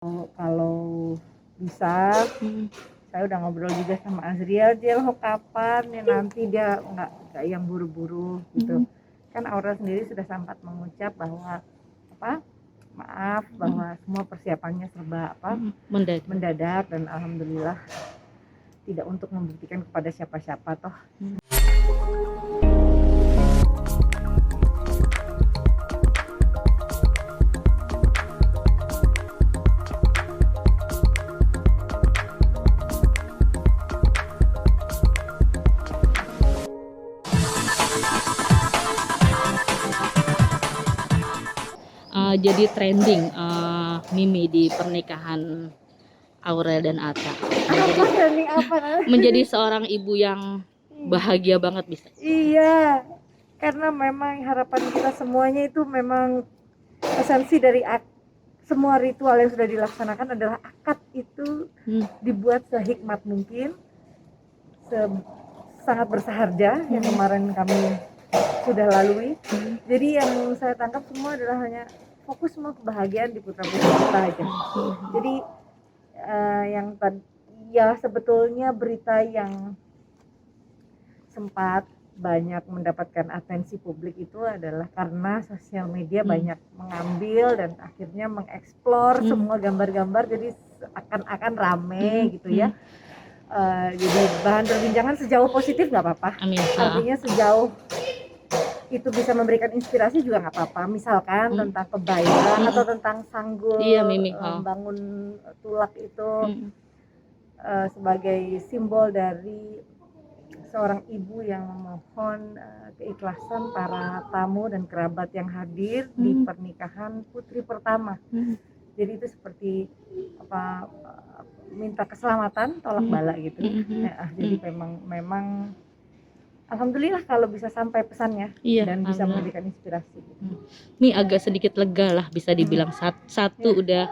Kalau bisa, saya udah ngobrol juga sama Azriel, kapan ya nanti dia nggak yang buru-buru gitu. Kan Aurel sendiri sudah sempat mengucap bahwa maaf bahwa semua persiapannya serba mendadak dan alhamdulillah tidak untuk membuktikan kepada siapa-siapa toh. Jadi trending Mimi di pernikahan Aurel dan Atta. Menjadi seorang ibu yang bahagia banget bisa. Iya, karena memang harapan kita semuanya itu memang esensi dari semua ritual yang sudah dilaksanakan adalah akad itu dibuat sehikmat mungkin, sangat bersahaja yang kemarin kami sudah lalui. Jadi yang saya tangkap semua adalah hanya fokus semua kebahagiaan di putra-putri kita aja. Jadi yang tadi ya sebetulnya berita yang sempat banyak mendapatkan atensi publik itu adalah karena sosial media banyak mengambil dan akhirnya mengeksplor semua gambar-gambar, jadi akan rame gitu ya. Jadi bahan perbincangan sejauh positif nggak apa-apa. Artinya sejauh itu bisa memberikan inspirasi juga nggak apa-apa. Misalkan tentang kebaya atau tentang sanggul bangun tulak itu sebagai simbol dari seorang ibu yang memohon keikhlasan para tamu dan kerabat yang hadir di pernikahan putri pertama. Jadi itu seperti minta keselamatan, tolak bala gitu. Jadi memang alhamdulillah kalau bisa sampai pesannya dan bisa memberikan inspirasi. Ini agak sedikit lega lah bisa dibilang satu udah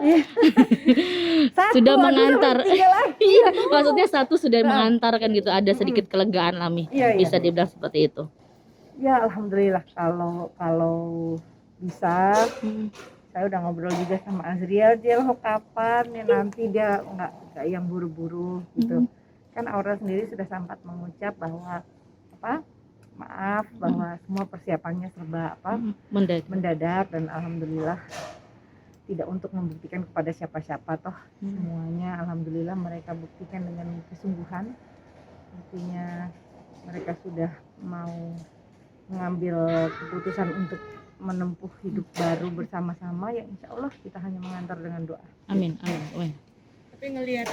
sudah mengantar. Maksudnya satu sudah mengantarkan gitu, ada sedikit kelegaan lah Mi. Bisa dibilang seperti itu. Ya alhamdulillah kalau bisa. Saya udah ngobrol juga sama Azriel, kapan ya nanti dia nggak yang buru-buru gitu. Kan Aurel sendiri sudah sempat mengucap bahwa maaf bahwa semua persiapannya serba mendadak dan alhamdulillah tidak untuk membuktikan kepada siapa-siapa toh. Semuanya alhamdulillah mereka buktikan dengan kesungguhan. Artinya mereka sudah mau mengambil keputusan untuk menempuh hidup baru bersama-sama, ya insya Allah kita hanya mengantar dengan doa. Amin. Tapi ngelihat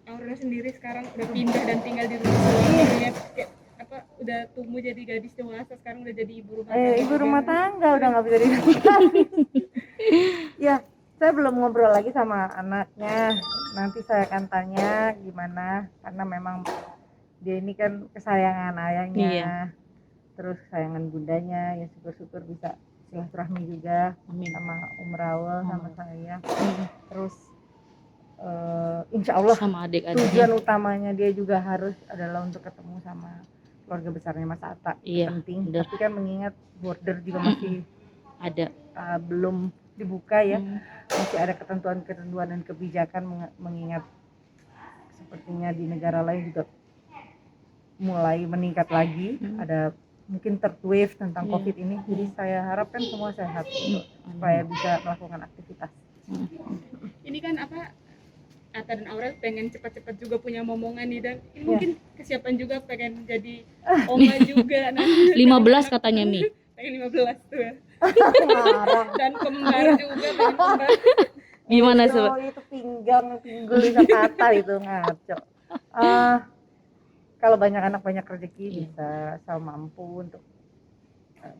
Aurel sendiri sekarang udah pindah dan tinggal di rumah suaminya, udah tumbuh jadi gadis dewasa, sekarang udah jadi ibu rumah tangga. Ibu rumah tangga udah nggak bisa dinikahi. Ya, saya belum ngobrol lagi sama anaknya. Nanti saya akan tanya gimana, karena memang dia ini kan kesayangan ayahnya, terus kesayangan bundanya. Ya syukur-syukur bisa silaturahmi juga sama Raul sama saya. Terus insya Allah sama tujuan utamanya dia juga harus adalah untuk ketemu sama keluarga besarnya Mas Atta. Penting. Tapi kan mengingat border juga masih ada belum dibuka ya, masih ada ketentuan dan kebijakan, mengingat sepertinya di negara lain juga mulai meningkat lagi, ada mungkin third wave tentang COVID ini. Jadi saya harapkan semua sehat supaya bisa melakukan aktivitas. Ini kan Atta dan Aurel pengen cepat-cepat juga punya momongan nih, dan ini mungkin kesiapan juga pengen jadi oma juga. 15 katanya Mi. Pengen 15 tuh. Dan kembar juga, pengen kembar. Gimana itu pinggul bisa kata itu ngaco. Kalau banyak anak banyak rezeki, bisa sama mampu untuk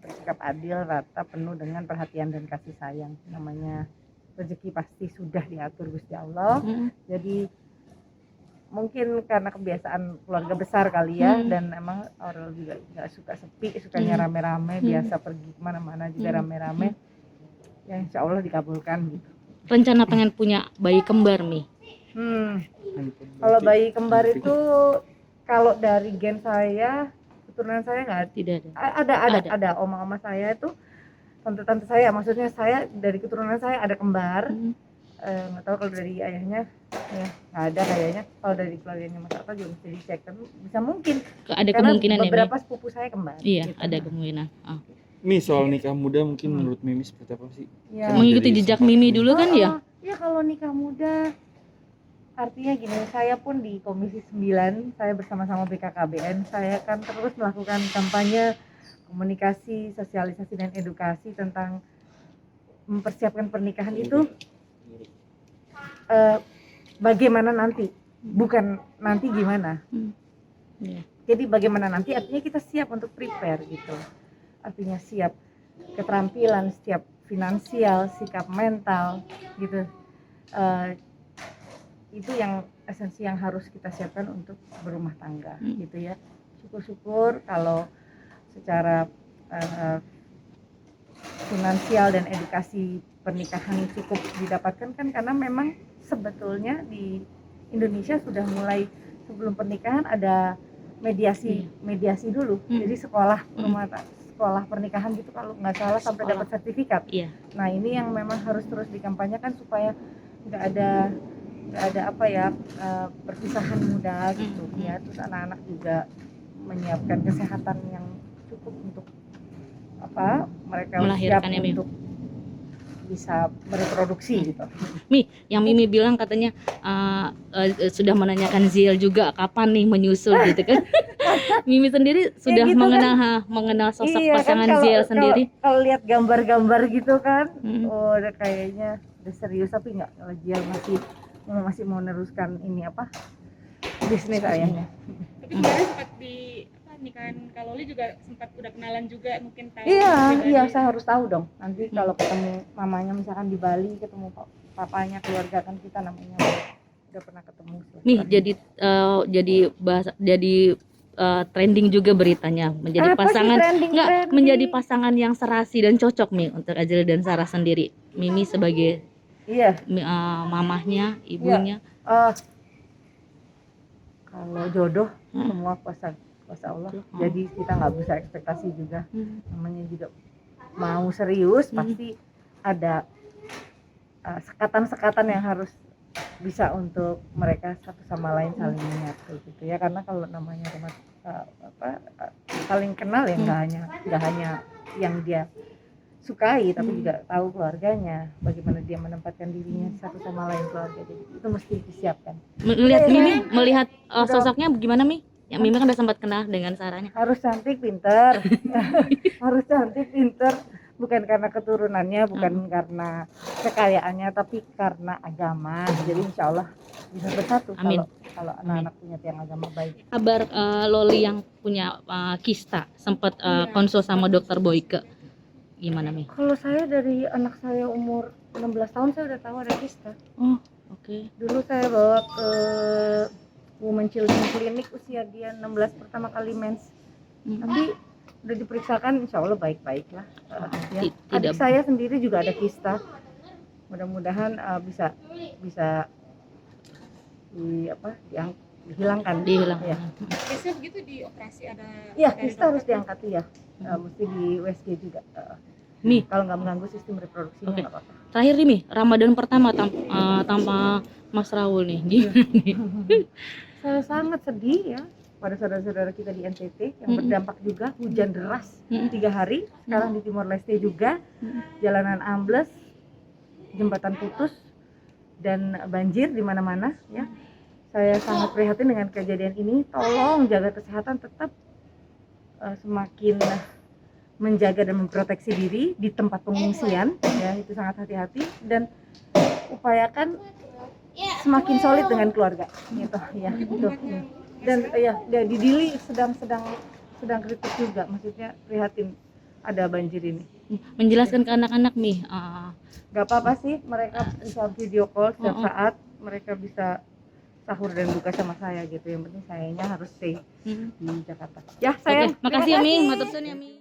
bersikap adil, rata, penuh dengan perhatian dan kasih sayang. Namanya rezeki pasti sudah diatur Gusti Allah. Jadi mungkin karena kebiasaan keluarga besar kali ya, dan emang Aurel juga nggak suka sepi, sukanya rame-rame, biasa pergi kemana-mana juga rame-rame. Ya insya Allah dikabulkan gitu. Rencana pengen punya bayi kembar Mi? Kalau bayi kembar itu, kalau dari gen saya, keturunan saya nggak ada oma-oma saya itu, tante-tante saya, maksudnya saya dari keturunan saya ada kembar. nggak tahu kalau dari ayahnya ya nggak ada kayaknya. Kalau dari keluarganya Mas Atta juga mesti dicek, tapi bisa mungkin Ada karena kemungkinan ya, Mi? beberapa sepupu saya kembar. Iya, gitu. ada kemungkinan. Mi, soal nikah muda mungkin menurut Mimi seperti apa sih? Ya. Kan Mengikuti dari jejak sempat Mimi ini. dulu kan ya? Ya kalau nikah muda artinya gini, saya pun di Komisi 9, saya bersama-sama BKKBN, saya kan terus melakukan kampanye, komunikasi, sosialisasi dan edukasi tentang mempersiapkan pernikahan itu bagaimana nanti, bukan nanti gimana. Iya. Jadi bagaimana nanti artinya kita siap untuk prepare gitu. Artinya siap keterampilan, siap finansial, sikap mental gitu. Itu yang esensi yang harus kita siapkan untuk berumah tangga gitu ya. Syukur-syukur kalau secara finansial dan edukasi pernikahan cukup didapatkan kan, karena memang sebetulnya di Indonesia sudah mulai sebelum pernikahan ada mediasi dulu. Jadi sekolah sekolah pernikahan gitu kalau nggak salah sampai dapat sertifikat. Iya. Nah ini yang memang harus terus dikampanyekan supaya nggak ada apa ya perpisahan muda gitu ya. Terus anak-anak juga menyiapkan kesehatan yang cukup untuk apa mereka siap Melahirkan ya, Mi? untuk bisa bereproduksi gitu. Mi, yang Mimi bilang katanya sudah menanyakan Ziel juga kapan nih menyusul gitu kan. Mimi sendiri sudah gitu mengenal sosok Iya, pasangan kan Ziel sendiri. Kalau lihat gambar-gambar gitu kan, oh udah kayaknya udah serius, tapi nggak, kalau Ziel masih mau meneruskan ini apa bisnis ayahnya. Tapi kemarin sempat di nikahan Kaloli juga sempat udah kenalan juga, mungkin tahu. Iya, saya harus tahu dong. Nanti kalau ketemu mamanya misalkan di Bali, ketemu papanya, keluarga kan kita namanya udah pernah ketemu. Nih jadi trending juga beritanya menjadi Apa sih pasangan trending? menjadi pasangan yang serasi dan cocok nih untuk Azriel dan Sarah sendiri. Mimi sebagai mamahnya, ibunya. Kalau jodoh semua kuasa Allah. Jadi kita nggak bisa ekspektasi juga. Namanya juga mau serius pasti ada sekatan-sekatan yang harus bisa untuk mereka satu sama lain saling menyatu gitu ya. Karena kalau namanya saling kenal ya nggak hanya yang dia sukai, tapi juga tahu keluarganya, bagaimana dia menempatkan dirinya satu sama lain keluarga. Jadi itu mesti disiapkan. Melihat sosoknya bagaimana, Mi? Yang Mimi kan udah sempat kenal dengan Sarahnya. Harus cantik, pinter. Harus cantik, pinter. Bukan karena keturunannya, bukan karena kekayaannya, tapi karena agama. Jadi insya Allah bisa bersatu. Amin. Kalau anak-anak punya tiang agama baik. Kabar Loli yang punya kista sempat konsul sama dokter Boyke. Gimana, Mi? Kalau saya dari anak saya umur 16 tahun saya udah tahu ada kista. Oh, oke. Dulu saya bawa ke Women Children Clinic usia dia 16 pertama kali mens. Tapi udah diperiksakan insya Allah baik-baik lah. Ya. Adik saya sendiri juga ada kista. Mudah-mudahan bisa dihilangkan. Ya. Biasanya begitu di operasi ada. Iya, kista harus diangkat ya. Mesti di USG juga. Mi, kalau nggak mengganggu sistem reproduksinya nggak apa-apa. Terakhir nih, Mi, Ramadan pertama tanpa Mas Raul nih. Gimana nih? Saya sangat sedih ya pada saudara-saudara kita di NTT yang berdampak juga hujan deras 3 hari. Sekarang di Timor Leste juga jalanan ambles, jembatan putus dan banjir di mana-mana ya. Saya sangat prihatin dengan kejadian ini. Tolong jaga kesehatan, tetap semakin menjaga dan memproteksi diri di tempat pengungsian ya, itu sangat hati-hati, dan upayakan semakin solid dengan keluarga gitu ya. Gitu. Dan ya di Dili sedang kritis juga, maksudnya prihatin ada banjir ini. Menjelaskan ke anak-anak nih, nggak apa-apa sih, mereka bisa video call setiap saat, mereka bisa sahur dan buka sama saya gitu. Yang penting sayanya harus stay di Jakarta. Ya sayang. Makasih ya Mi, matur suwun ya Mi.